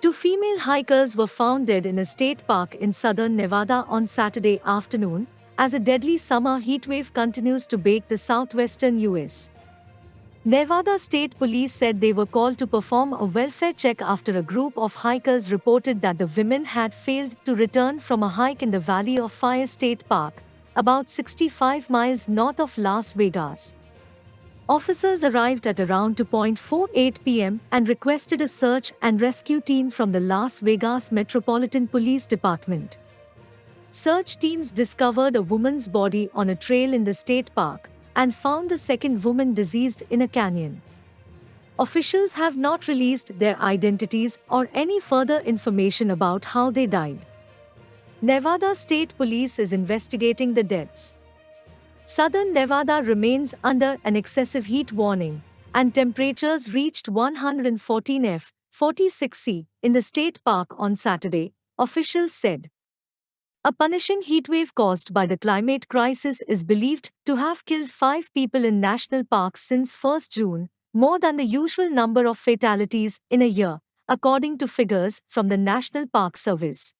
Two female hikers were found dead in a state park in southern Nevada on Saturday afternoon, as a deadly summer heatwave continues to bake the southwestern U.S. Nevada State Police said they were called to perform a welfare check after a group of hikers reported that the women had failed to return from a hike in the Valley of Fire State Park, about 65 miles north of Las Vegas. Officers arrived at around 2:48 p.m. and requested a search and rescue team from the Las Vegas Metropolitan Police Department. Search teams discovered a woman's body on a trail in the state park and found the second woman deceased in a canyon. Officials have not released their identities or any further information about how they died. Nevada State Police is investigating the deaths. Southern Nevada remains under an excessive heat warning, and temperatures reached 114 46 in the state park on Saturday, officials said. A punishing heatwave caused by the climate crisis is believed to have killed 5 people in national parks since 1 June, more than the usual number of fatalities in a year, according to figures from the National Park Service.